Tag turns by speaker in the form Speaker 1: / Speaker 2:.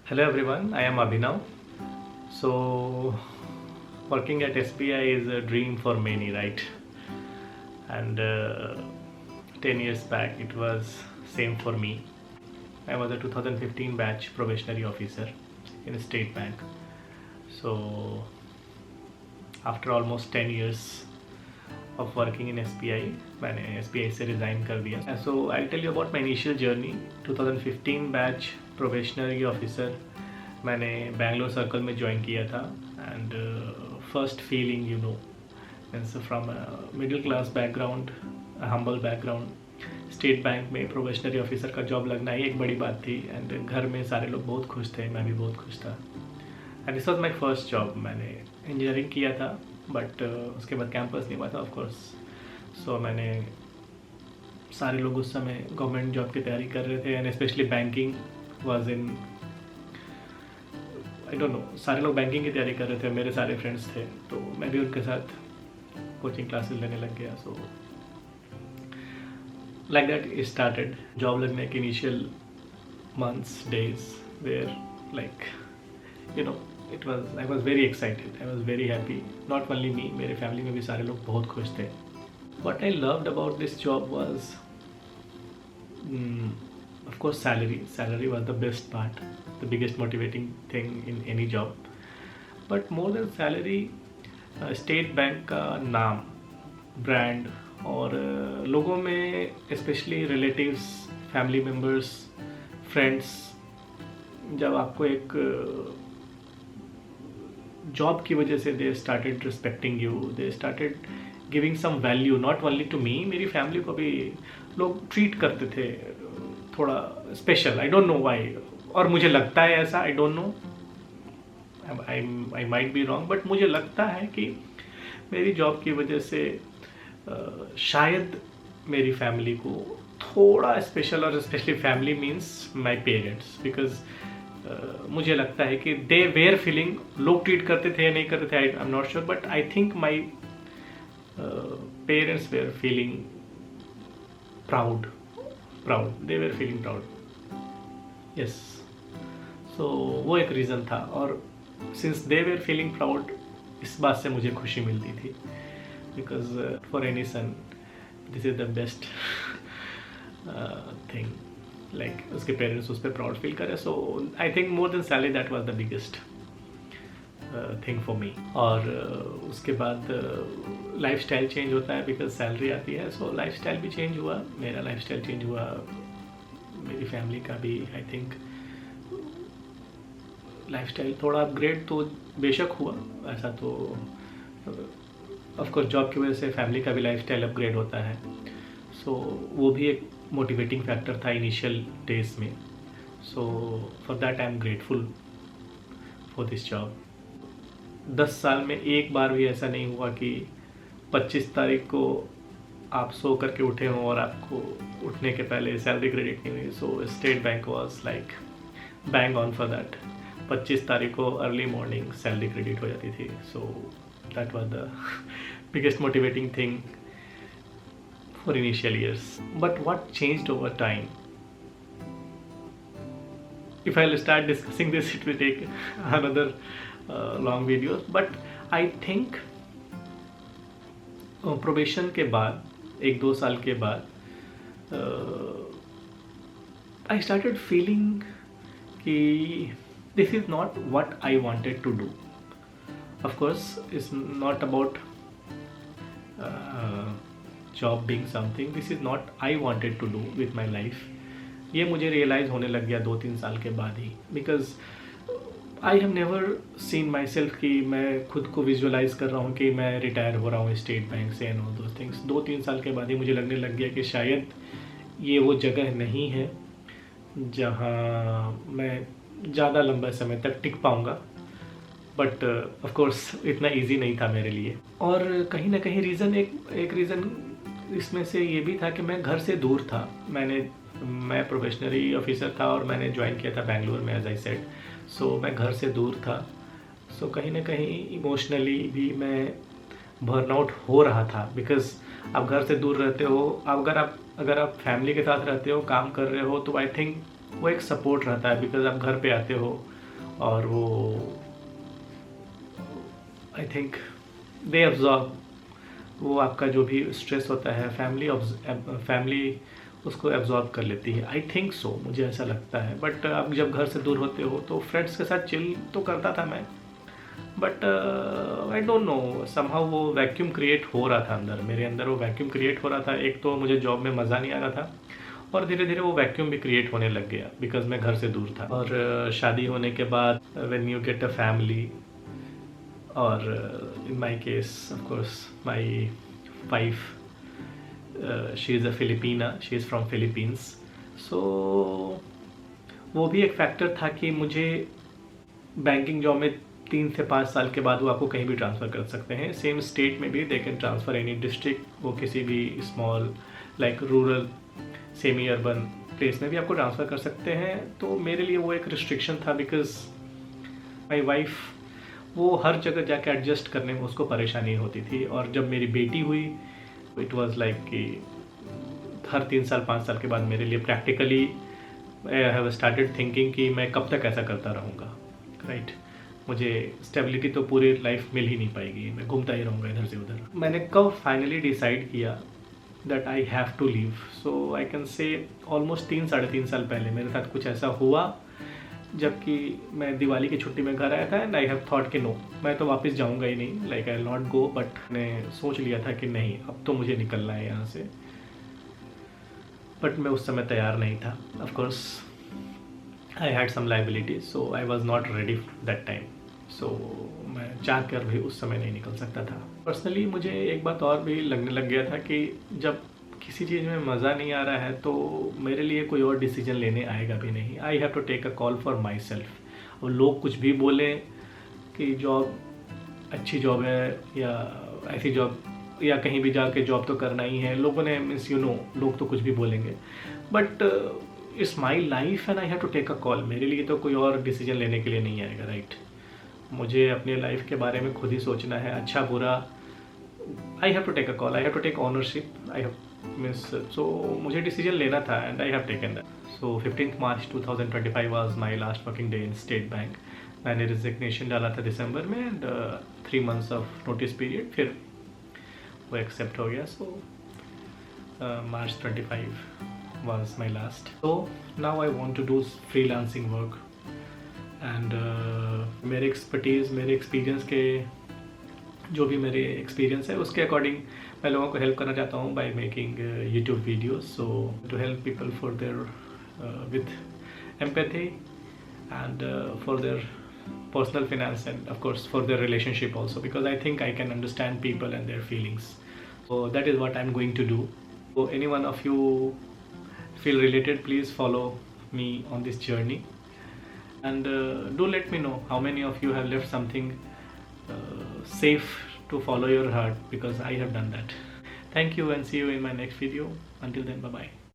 Speaker 1: Hello everyone, I am Abhinav. So, working at SBI is a dream for many, right? And 10 years back, it was same for me. I was a 2015 batch probationary officer in a state bank. So, after almost 10 years of working in SBI, मैंने SBI से resign कर दिया. So, I'll tell you about my initial journey. 2015 batch probationary officer मैंने Bangalore circle में join किया था. And first feeling means from middle class background, humble background, state bank में probationary officer का जॉब लगना ही एक बड़ी बात थी. एंड घर में सारे लोग बहुत खुश थे, मैं भी बहुत खुश था. And this was my first job. मैंने इंजीनियरिंग किया था बट उसके बाद कैंपस नहीं हुआ था ऑफकोर्स. सो मैंने, सारे लोग उस समय गवर्नमेंट जॉब की तैयारी कर रहे थे and specially banking was in, I don't no, सारे लोग बैंकिंग की तैयारी कर रहे थे. मेरे सारे फ्रेंड्स थे तो मैं भी उनके साथ कोचिंग क्लासेस लेने लग गया. So like that it started. Job लगने के initial months, days were like it was, I was very excited, I was very happy. Not only me, मेरे फैमिली में भी सारे लोग बहुत खुश थे. What I loved about this job was of course salary was the best part, the biggest motivating thing in any job. But more than salary, state bank का नाम, ब्रांड और लोगों में specially relatives, family members, friends, जब आपको एक job की वजह से they started respecting you, they started giving some value, not only to me, मेरी फैमिली को भी लोग ट्रीट करते थे थोड़ा special. I don't know why, और मुझे लगता है ऐसा, I don't know, I might be wrong, but मुझे लगता है कि मेरी जॉब की वजह से शायद मेरी फैमिली को थोड़ा स्पेशल, और specially family means my parents, because मुझे लगता है कि दे वेयर फीलिंग, लोग ट्रीट करते थे या नहीं करते थे, I am not sure, but I think my parents were feeling proud, they were feeling proud. Yes, so वो एक रीज़न था. और since they were feeling proud, इस बात से मुझे खुशी मिलती थी, because for any son this is the best thing, like उसके पेरेंट्स उस पर प्राउड फील करें. so I think more than salary that was the biggest thing for me. और उसके बाद लाइफ स्टाइल चेंज होता है बिकॉज सैलरी आती है. सो लाइफ स्टाइल भी चेंज हुआ, मेरा लाइफ स्टाइल चेंज हुआ, मेरी फैमिली का भी. आई थिंक लाइफ स्टाइल थोड़ा अपग्रेड तो बेशक हुआ, ऐसा तो ऑफकोर्स जॉब की वजह से फैमिली का भी लाइफ स्टाइल अपग्रेड होता है. सो वो भी एक मोटिवेटिंग फैक्टर था इनिशियल डेज में. So for that I am grateful for this job. 10 साल में एक बार भी ऐसा नहीं हुआ कि 25 तारीख को आप सो करके उठे हों और आपको उठने के पहले सैलरी क्रेडिट नहीं हुई. So State Bank was like bang on for that. 25 तारीख को अर्ली मॉर्निंग सैलरी क्रेडिट हो जाती थी. So that was the biggest motivating thing for initial years. But what changed over time, if I'll start discussing this it will take another long videos, but I think probation के बाद, 1-2 साल के बाद, I started feeling कि this is not what I wanted to do. Of course it's not about job being something, this is not I wanted to do with my life. ये मुझे realise होने लग गया 2-3 साल के बाद ही, because I have never seen myself कि मैं खुद को विजुअलाइज कर रहा हूँ कि मैं रिटायर हो रहा हूँ स्टेट बैंक से एंड ऑल दोस थिंग्स. 2-3 साल के बाद ही मुझे लगने लग गया कि शायद ये वो जगह नहीं है जहाँ मैं ज़्यादा लंबा समय तक टिक पाऊँगा. बट ऑफ कोर्स इतना इजी नहीं था मेरे लिए. और कहीं ना कहीं रीज़न, एक रीज़न इसमें से ये भी था कि मैं घर से दूर था. मैं प्रोबेशनरी ऑफिसर था और मैंने ज्वाइन किया था बैंगलोर में, एज आई सेड. सो मैं घर से दूर था. सो कहीं ना कहीं इमोशनली भी मैं बर्नआउट हो रहा था, बिकॉज आप घर से दूर रहते हो. अगर आप फैमिली के साथ रहते हो, काम कर रहे हो, तो आई थिंक वो एक सपोर्ट रहता है, बिकॉज आप घर पे आते हो, और वो आई थिंक दे एब्जॉर्ब, वो आपका जो भी स्ट्रेस होता है फैमिली उसको एब्जॉर्ब कर लेती है। आई थिंक सो, मुझे ऐसा लगता है। बट आप जब घर से दूर होते हो तो फ्रेंड्स के साथ चिल तो करता था मैं, but I don't no, somehow वो वैक्यूम क्रिएट हो रहा था अंदर, मेरे अंदर वो वैक्यूम क्रिएट हो रहा था। एक तो मुझे जॉब में मज़ा नहीं आ रहा था, और धीरे धीरे वो वैक्यूम भी क्रिएट होने लग गया बिकॉज मैं घर से दूर था। और शादी होने के बाद when you get a family, और in my case of course my wife, she is a Filipina, she is from Philippines, so वो भी एक फैक्टर था कि मुझे बैंकिंग जॉब में 3 से 5 साल के बाद वो आपको कहीं भी ट्रांसफ़र कर सकते हैं, सेम स्टेट में भी they can transfer any district, वो किसी भी small like rural semi urban place में भी आपको ट्रांसफ़र कर सकते हैं। तो मेरे लिए वो एक रिस्ट्रिक्शन था बिकॉज माई वाइफ वो हर जगह जाके एडजस्ट करने में उसको परेशानी होती थी। और जब मेरी बेटी हुई इट वाज लाइक कि हर 3 साल 5 साल के बाद मेरे लिए practically I have started thinking कि मैं कब तक ऐसा करता रहूँगा, राइट। मुझे स्टेबिलिटी तो पूरी लाइफ मिल ही नहीं पाएगी, मैं घूमता ही रहूँगा इधर से उधर। मैंने कब फाइनली डिसाइड किया that I have to leave, so I can say almost 3-3.5 साल पहले मेरे साथ कुछ ऐसा हुआ, जबकि मैं दिवाली की छुट्टी में घर आया था एंड आई हैव थॉट कि नो, मैं तो वापस जाऊंगा ही नहीं, like I not go. But मैंने सोच लिया था कि नहीं, अब तो मुझे निकलना है यहाँ से। बट मैं उस समय तैयार नहीं था, of course I had some liabilities, so I was not ready that time, so मैं चाह कर भी उस समय नहीं निकल सकता था। पर्सनली मुझे एक बात और भी लगने लग गया था कि जब किसी चीज़ में मज़ा नहीं आ रहा है तो मेरे लिए कोई और डिसीजन लेने आएगा भी नहीं। I have to take a call for myself. और लोग कुछ भी बोलें कि जॉब अच्छी जॉब है या ऐसी जॉब, या कहीं भी जाके जॉब तो करना ही है, लोगों ने मीन्स यू नो, लोग तो कुछ भी बोलेंगे, but it's my life and I have to take a call. मेरे लिए तो कोई और डिसीजन लेने के लिए नहीं आएगा, राइट। मुझे अपने लाइफ के बारे में खुद ही सोचना है, अच्छा बुरा। I have to take a call, I have to take ownership, I have means, so मुझे डिसीजन लेना था and I have taken that. So 15 March 2025 was my last working day in State Bank. मैंने रिजिग्नेशन डाला था दिसंबर में and 3 months of notice period, फिर वो एक्सेप्ट हो गया। So March 25 was my last. So now I want to do freelancing work and मेरे एक्सपर्टीज़, मेरे एक्सपीरियंस के जो भी मेरे एक्सपीरियंस है उसके अकॉर्डिंग मैं लोगों को हेल्प करना चाहता हूँ by making YouTube videos, so to help people for their with empathy and for their personal finance and of course for their relationship also, because I think I can understand people and their feelings. So that is what I'm going to do. So any one of you feel related, please follow me on this journey and do let me know how many of you have left something safe to follow your heart, because I have done that. Thank you and see you in my next video. Until then, bye bye.